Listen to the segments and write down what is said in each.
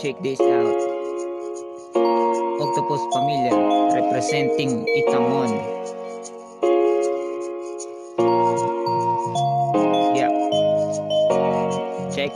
check this out. Octopus Familia representing Itamon. Yeah. Check.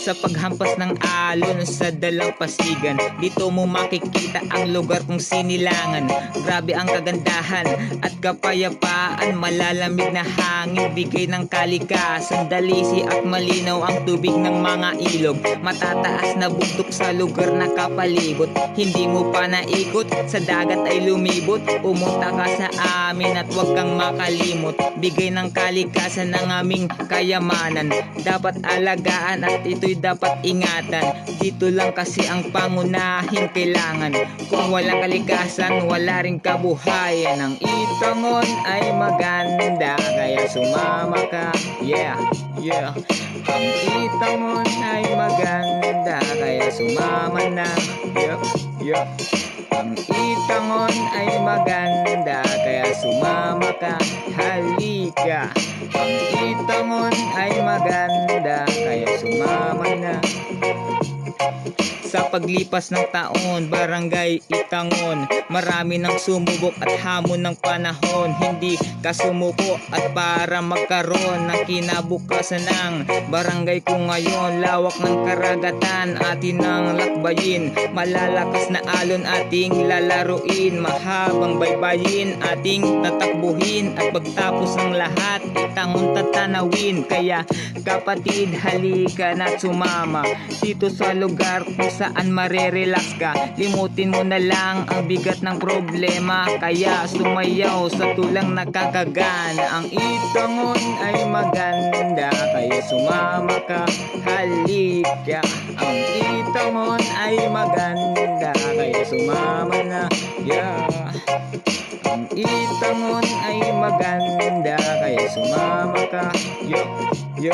Sa paghampas ng alon sa dalampasigan, dito mo makikita ang lugar kung sinilangan. Grabe ang kagandahan at kapayapaan, malalamig na hangin, bigay ng kalikasan, dalisi at malinaw ang tubig ng mga ilog. Matataas na bundok sa lugar na kapalibot, hindi mo pa naikot, sa dagat ay lumibot. Pumunta ka sa amin at huwag kang makalimot, bigay ng kalikasan ng aming kayamanan. Dapat alagaan at ito'y dapat ingatan, dito lang kasi ang pangunahing kailangan. Kung walang kalikasan, wala ring kabuhayan. Ang Itamon ay maganda, kaya sumama ka. Yeah. Ang Itamon ay maganda, kaya sumama na. Yup. Ang Itamon ay maganda, kaya sumama ka. Halika. Ang Itamon ay maganda, kaya sumama na. Sa paglipas ng taon, Barangay Itangon, marami ng sumubok at hamon ng panahon. Hindi ka sumuko at para magkaroon ng kinabukasan ng barangay ko ngayon. Lawak ng karagatan, atin ang lakbayin, malalakas na alon ating lalaruin, mahabang baybayin ating tatakbuhin, at pagtapos ng lahat, Itangon tatanawin. Kaya kapatid, halika na sumama dito sa lugar kung saan marerelax ka. Limutin mo na lang ang bigat ng problema, kaya sumayaw sa tulang nakakagana. Ang Itangon ay maganda, kaya sumama ka. Halika. Ang Itangon ay maganda, kaya sumama na. Yeah. Ang Itangon ay maganda, kaya sumama ka. Yo.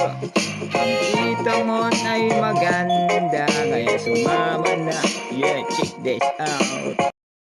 Ang Itamon ay maganda, kaya sumama na. Yeah, check this out.